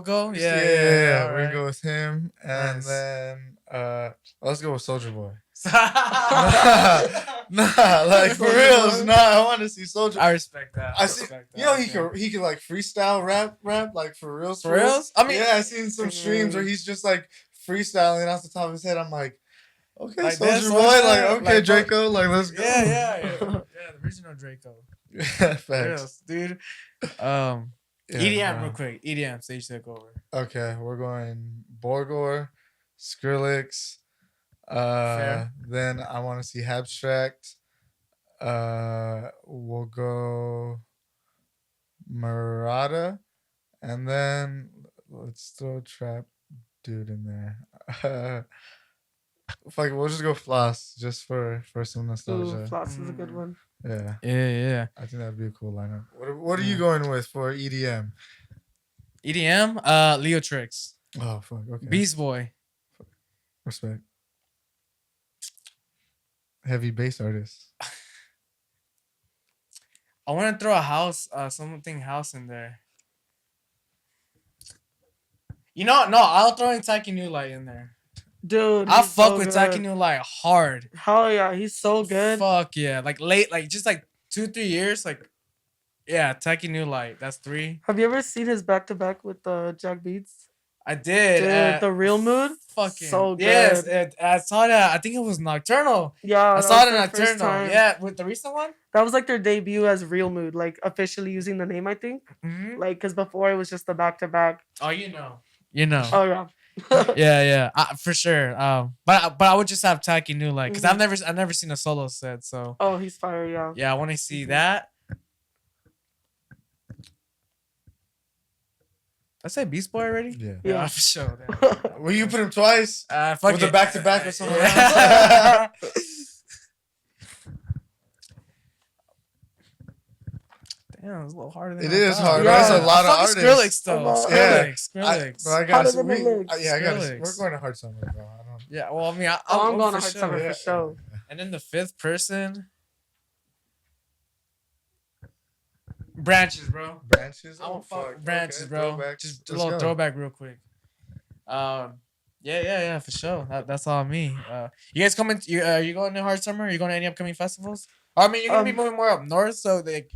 Go. Yeah. We're gonna go with him, and Nice. then let's go with Soldier Boy. I Like for Soulja reals. Boy? Nah, I want to see Soldier. respect that. I see. respect that. You know Okay. he could like freestyle rap like for reals. For reals? I mean, Yeah, I seen some streams where he's just like freestyling off the top of his head. I'm like, okay, Like Soldier this, Boy, Soulja like Boy, okay, like, Draco, like let's go. Yeah, the original Draco. Facts. Yes, dude. Yeah, EDM, real quick. EDM, stage take over. Okay, we're going Borgor, Skrillex. Fair. Then I want to see Abstract. We'll go Murata, and then let's throw Trap Dude in there. Fuck it, we'll just go Floss just for some Ooh, nostalgia. Floss is a good one. Yeah, Yeah. I think that'd be a cool lineup. What are you going with for EDM? EDM, Leo Tricks. Oh fuck, okay. Beast Boy. Respect. Heavy bass artist. I want to throw a house, something house in there. You know, no, I'll throw in Taki New Light in there. Dude, I'll he's fuck so with good. Taki New Light hard. Hell yeah, he's so good. Fuck yeah. Like late, like just like 2-3 years, like yeah, Taki New Light. That's 3. Have you ever seen his back to back with Jack Beats? I did. Dude, The Real Mood? Fucking So good. yes. I saw that. I think it was Nocturnal. Yeah, I that saw was it in their first Nocturnal. time. Yeah, with the recent one. That was like their debut as Real Mood, like officially using the name, I think. Mm-hmm. Like, because before it was just the back to back. Oh, you know. Oh, yeah. Yeah, for sure. But I would just have Taki New Light because Mhm. I've never seen a solo set. So Oh, he's fire, yeah. yeah, I want to see Mhm. that. I said Beast Boy already. Yeah. Yeah. For sure. Will you put him twice? Fuck With it. a back-to-back or something Yeah. Damn, it's a little harder than It I is thought. hard. Yeah. There's a lot of I fuck artists. with Skrillex though. Come on. Yeah. Skrillex. But I Harder gotta. than the licks. Yeah, I gotta. Skrillex. We're going to Hard Summer, bro. I don't. Yeah, well, I mean, I'm going to for Hard sure. Summer Yeah. for sure. And then the 5th person, Branches, bro. Branches. I Oh want fuck fuck. Branches, Okay, bro. throwback. Just a Let's little go. throwback, real quick. Yeah, for sure. That's all me. You guys coming? You going to Hard Summer? Are you going to any upcoming festivals? I mean, you're gonna be moving more up north, so like,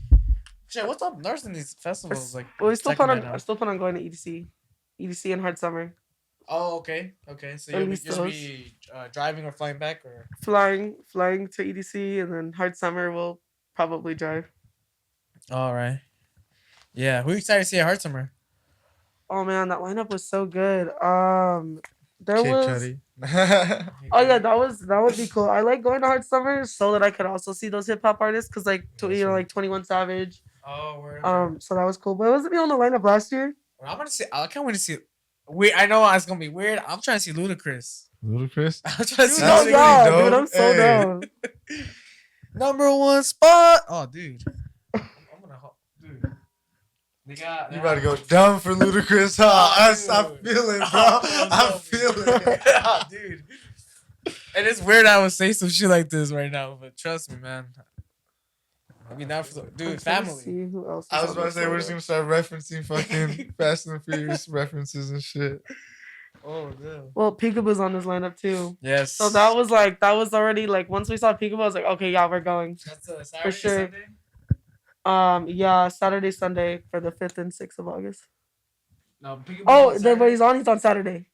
shit. What's up north in these festivals? Like, Well, we still plan on, Sacramento. I still plan on going to EDC and Hard Summer. Oh, okay. So At you'll least just those. be driving or flying back, or Flying to EDC, and then Hard Summer will probably drive. all right. Yeah, who you excited to see at Hard Summer? Oh man, that lineup was so good. There Kid was. Cudi. Oh yeah, that would be cool. I like going to Hard Summer so that I could also see those hip hop artists, cause like Yeah, like 21 Savage. Oh, word. So that was cool. But wasn't he on the lineup last year? I'm gonna see. I can't wait to see. I know it's gonna be weird. I'm trying to see Ludacris. Ludacris. I'm trying to see Dude, That's oh, pretty yeah, dope. dude, I'm so Hey. down. #1 spot. Oh, dude. I'm gonna, dude. They got. You about to go dumb for Ludacris, huh? I dude. feel it, bro. Oh, I no, feel it. dude. And it's weird I would say some shit like this right now, but trust me, man. I mean, not for the I'm dude, trying to family. see who else. I is was on about to this say we're just lineup. gonna start referencing fucking Fast and Furious references and shit. Oh, damn. Well, Peekaboo's on this lineup too. Yes. So that was already like once we saw Peekaboo, I was like, okay, yeah, we're going. That's Saturday, sure. Sunday. Yeah, Saturday, Sunday for the 5th and 6th of August. No, Peekaboo's Oh, on then when Saturday. he's on Saturday.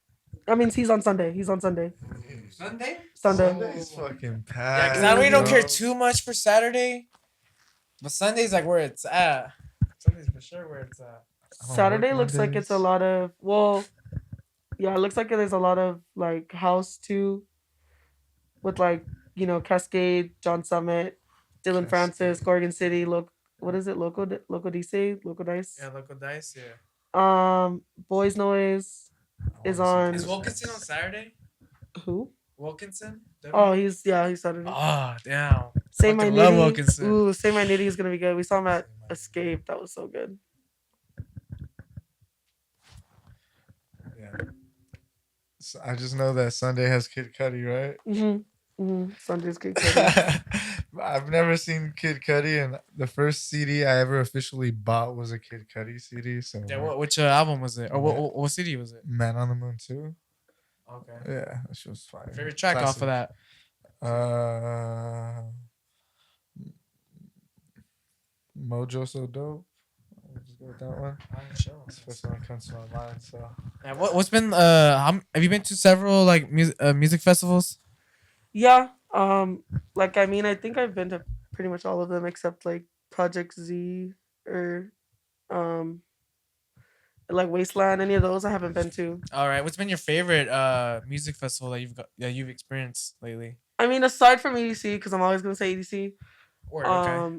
I mean, he's on Sunday. He's on Sunday. Sunday. Sunday's fucking Yeah, packed. because I really don't care bro. too much for Saturday, but Sunday's like where it's at. Sunday's for sure where it's at. don't Saturday work looks like it's a Mondays. lot of yeah, it looks like there's a lot of like house too, with like Cascade, John Summit, Dylan Francis, Cascade. Gorgon City. What is it? Loco DC, Loco Dice. Yeah, local dice. Yeah. Boys Noise is on. Is Wilkinson on Saturday? Who? Wilkinson. Oh, he's Saturday. Oh, damn. Say My fucking love Nitty. Wilkinson. Ooh, Say My Nitty is gonna be good. We saw him at Escape. That was so good. Yeah. So I just know that Sunday has Kid Cudi, right? Sunday's Kid Cudi. I've never seen Kid Cudi, and the first CD I ever officially bought was a Kid Cudi CD. So Yeah, which album was it? Or what city was it? Man on the Moon 2. Okay. Yeah, that shit was fire. Favorite track off of that? Mojo So Dope. I'll just go with that one. That's the first one that comes to my mind. So Yeah, what's been have you been to several like music festivals? Yeah. Like I mean, I think I've been to pretty much all of them except like Project Z or like Wasteland. Any of those I haven't been to. All right, what's been your favorite music festival that you've experienced lately? I mean, aside from EDC, because I'm always gonna say EDC. Okay.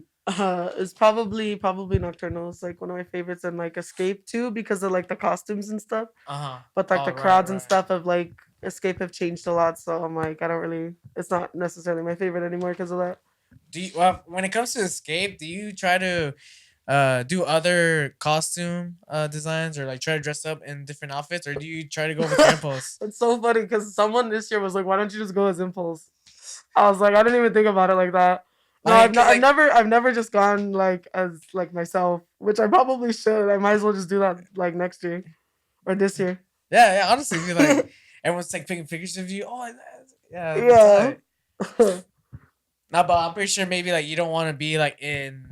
It's probably Nocturnal. It's like one of my favorites, and like Escape too because of like the costumes and stuff. But like the crowds and stuff of like Escape have changed a lot, so I'm like I don't really. It's not necessarily my favorite anymore because of that. Do you when it comes to Escape, do you try to do other costume designs or like try to dress up in different outfits, or do you try to go with your impulse? It's so funny because someone this year was like, "Why don't you just go as Impulse?" I was like, I didn't even think about it like that. No, I mean, I've never just gone like as like myself, which I probably should. I might as well just do that like next year or this year. Yeah, honestly, I feel like everyone's like taking pictures of you. Oh, yeah. Yeah. No, but I'm pretty sure maybe like you don't want to be like in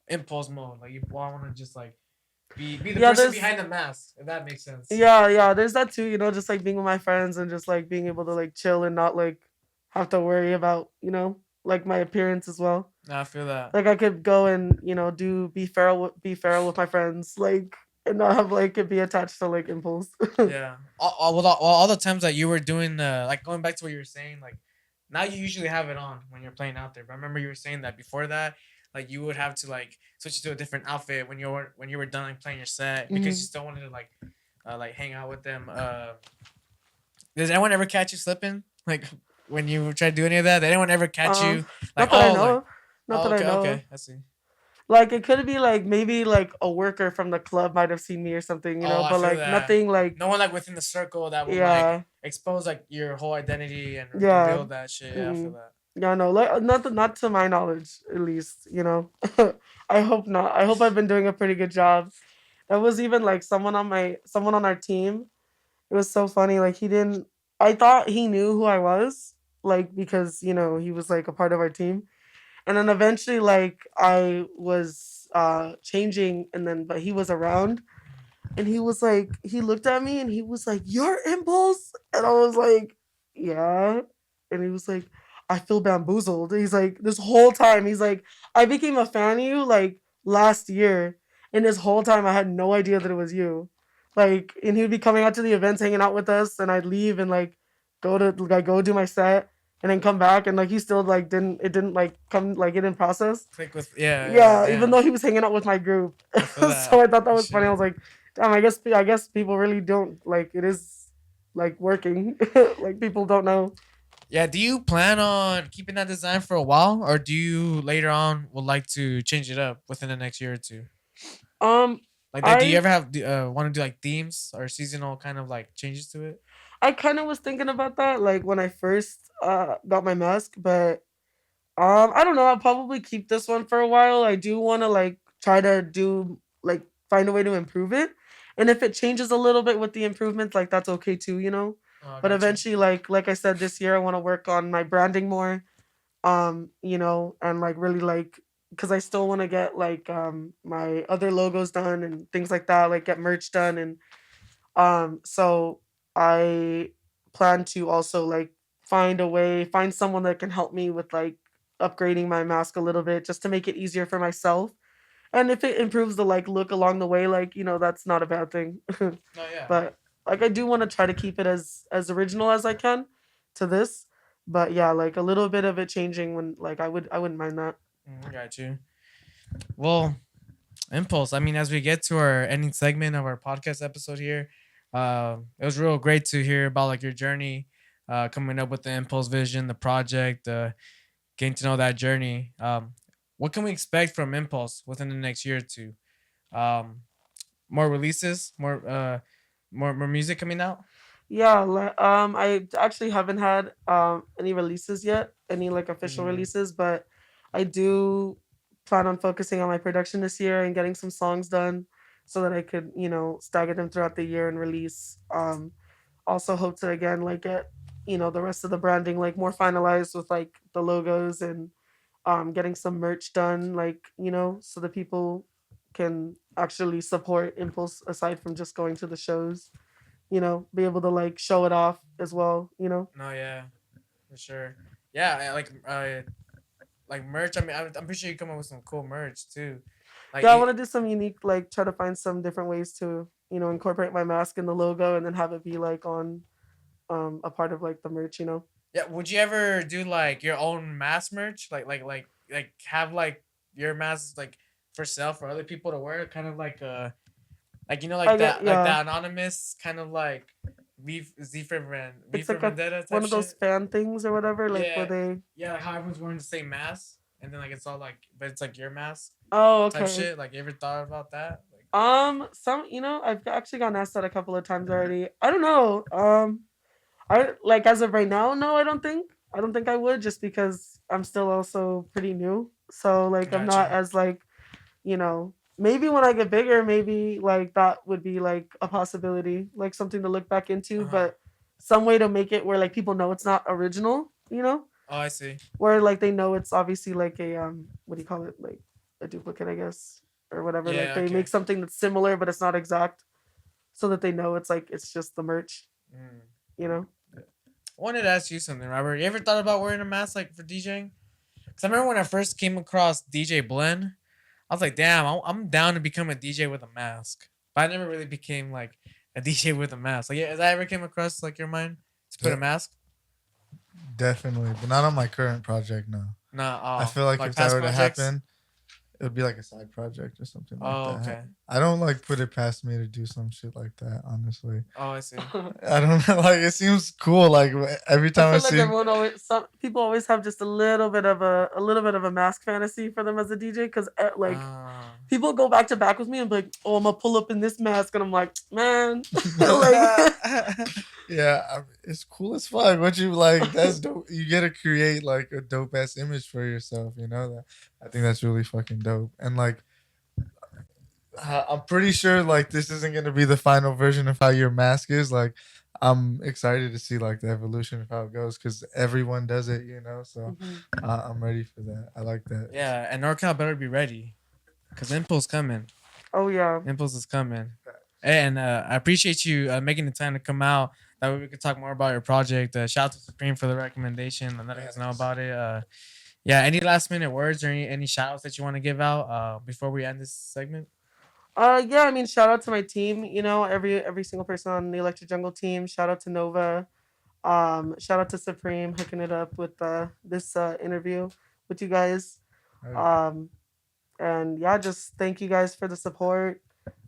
impulse mode. Like you want to just like be the person behind the mask. If that makes sense. Yeah. There's that too. Just like being with my friends and just like being able to like chill and not like have to worry about like my appearance as well. No, I feel that. Like I could go and be feral with my friends like and not have like it be attached to like Impulse. Yeah. All the times that you were doing like going back to what you were saying, like now you usually have it on when you're playing out there. But I remember you were saying that before that, like you would have to like switch to a different outfit when you were done like playing your set because you still wanted to like hang out with them. Does anyone ever catch you slipping? Like when you try to do any of that? Did anyone ever catch you? Like not that I know. Not that I know. Okay, I see. Like it could be like maybe like a worker from the club might have seen me or something, but like nothing like no one like within the circle that would like expose like your whole identity and reveal that shit. Yeah, I feel that. Yeah, no, like not to my knowledge, at least. I hope not. I hope I've been doing a pretty good job. That was even like someone on our team. It was so funny. Like he didn't. I thought he knew who I was, like because he was like a part of our team. And then eventually, like, I was changing, and then, but he was around, and he was like, he looked at me, and he was like, "You're Impulse?" And I was like, "Yeah." And he was like, "I feel bamboozled." He's like, this whole time, he's like, "I became a fan of you, like, last year, and this whole time, I had no idea that it was you." Like, and he would be coming out to the events, hanging out with us, and I'd leave and, like, go do my set and then come back and like he still like didn't like come like it didn't process. Click with even though he was hanging out with my group. So I thought that was funny. I was like, damn, I guess people really don't like it is like working. Like people don't know. Yeah, do you plan on keeping that design for a while or do you later on would like to change it up within the next year or two? Um, Like, do you I ever have want to do like themes or seasonal kind of like changes to it? I kind of was thinking about that like when I first got my mask, but I don't know. I'll probably keep this one for a while. I do want to like try to do like find a way to improve it, and if it changes a little bit with the improvements, like that's okay too, you know. Oh, I But got you. eventually, like I said, this year I want to work on my branding more. You know, and like really like because I still want to get like my other logos done and things like that, like get merch done and so I plan to also like find someone that can help me with like upgrading my mask a little bit just to make it easier for myself. And if it improves the like look along the way, like, you know, that's not a bad thing. Oh yeah. But like I do want to try to keep it as original as I can to this. But yeah, like a little bit of it changing when like I wouldn't mind that. I got you. Well, Impulse. I mean, as we get to our ending segment of our podcast episode here, it was real great to hear about like your journey, coming up with the Impulse vision, the project, getting to know that journey. What can we expect from Impulse within the next year or two? Um, more releases, more music coming out. Yeah, I actually haven't had any releases yet, any like official Mm, releases, but I do plan on focusing on my production this year and getting some songs done so that I could, you know, stagger them throughout the year and release. Also hope to again like get, you know, the rest of the branding like more finalized with like the logos and getting some merch done, like, you know, so that people can actually support Impulse aside from just going to the shows, you know, be able to like show it off as well, you know. no, yeah, for sure. Yeah, like merch. I mean, I'm pretty sure you come up with some cool merch too. Like, Yeah, I want to do some unique, like try to find some different ways to, you know, incorporate my mask in the logo and then have it be like on a part of like the merch, you know. yeah, would you ever do like your own mask merch? Like have like your masks like for sale for other people to wear, kind of like you know I like get, yeah, that anonymous kind of like V it's for like a Vendetta one type of those shit. fan things or whatever, like where Yeah, they. yeah, like how everyone's wearing the same mask, and then like it's all like, but it's like your mask Oh, type okay. shit. Like, you ever thought about that? Like, Some, you know, I've actually gotten asked that a couple of times already. I don't know. I like as of right now, no, I don't think. I don't think I would just because I'm still also pretty new. So like I'm got not you. as like, you know, maybe when I get bigger, maybe like that would be like a possibility, like something to look back into, Uh huh. but some way to make it where like people know it's not original, you know? Oh, I see. Where like they know it's obviously like a what do you call it? Like a duplicate, I guess, or whatever. Like Yeah. they make Okay. something that's similar but it's not exact so that they know it's like it's just the merch, Mm. you know? I wanted to ask you something, Robert. You ever thought about wearing a mask like for DJing? Because I remember when I first came across DJ Blend, I was like, damn, I'm down to become a DJ with a mask. But I never really became like a DJ with a mask. Like, yeah, has that ever came across like your mind to put a De- mask? Definitely, but not on my current project. No, Nah, I oh, feel like like if that past were to projects. happen, it would be like a side project or something like Oh, that. okay. I don't like put it past me to do some shit like that. Honestly, Oh, I see. I don't know. Like it seems cool. Like every I time I feel like see, everyone always some people always have just a little bit of a mask fantasy for them as a DJ because like Ah. people go back to back with me and be like, oh, I'm gonna pull up in this mask and I'm like, man, like yeah, it's cool as fuck. What you like? That's dope. You get to create like a dope ass image for yourself. You know that. I think that's really fucking dope. And like, I'm pretty sure like this isn't gonna be the final version of how your mask is. Like, I'm excited to see like the evolution of how it goes because everyone does it. You know, so Mhm. I'm ready for that. I like that. Yeah, and NorCal better be ready, cause Impulse coming. Oh yeah. Impulse is coming. And I appreciate you making the time to come out. That way we could talk more about your project. Shout out to Supreme for the recommendation and letting us know about it. Yeah, any last minute words or any shout outs that you want to give out before we end this segment? Yeah, I mean, shout out to my team. You know, every single person on the Electric Jungle team. Shout out to Nova. Shout out to Supreme hooking it up with this interview with you guys. Alright. Um, and yeah, just thank you guys for the support.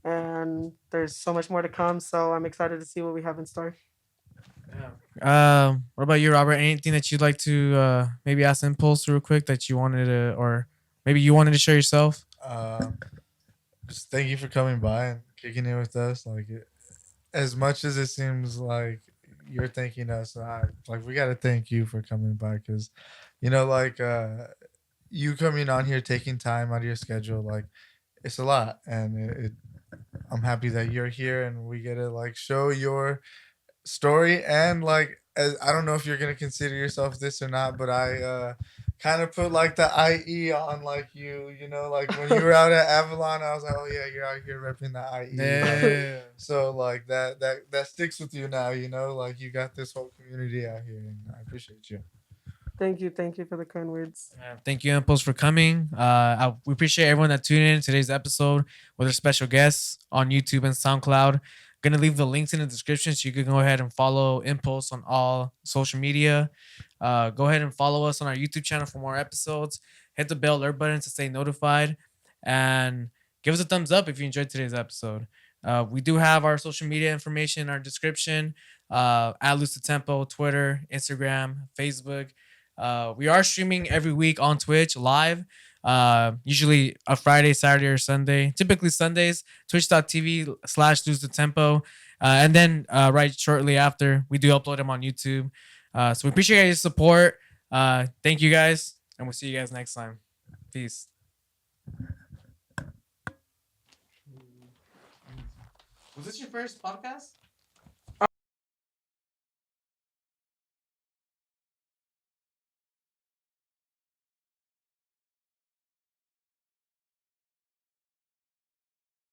And there's so much more to come. So I'm excited to see what we have in store. What about you, Robert? Anything that you'd like to maybe ask Impulse real quick that you wanted to, or maybe you wanted to share yourself? Uh, just thank you for coming by and kicking it with us. Like, as much as it seems like you're thanking us, like we gotta thank you for coming by because, like you coming on here, taking time out of your schedule, like it's a lot, and I'm happy that you're here and we get to like show your story and like I don't know if you're gonna consider yourself this or not, but I kind of put like the IE on like like when you were out at Avalon, I was like, oh yeah, you're out here repping the IE. Like, Yeah. so like that sticks with you now, like you got this whole community out here, and I appreciate you. Thank you for the kind words. Thank you, Impulse, for coming. We appreciate everyone that tuned in today's episode with our special guests on YouTube and SoundCloud. Gonna leave the links in the description so you can go ahead and follow Impulse on all social media. Go ahead and follow us on our YouTube channel for more episodes. Hit the bell alert button to stay notified, and give us a thumbs up if you enjoyed today's episode. We do have our social media information in our description. At Lose the Tempo, Twitter, Instagram, Facebook. We are streaming every week on Twitch live. Usually a Friday, Saturday, or Sunday. Typically Sundays. Twitch.tv/Lose the Tempo. And then right shortly after, we do upload them on YouTube. So we appreciate your support. Thank you guys, and we'll see you guys next time. Peace. Was this your first podcast?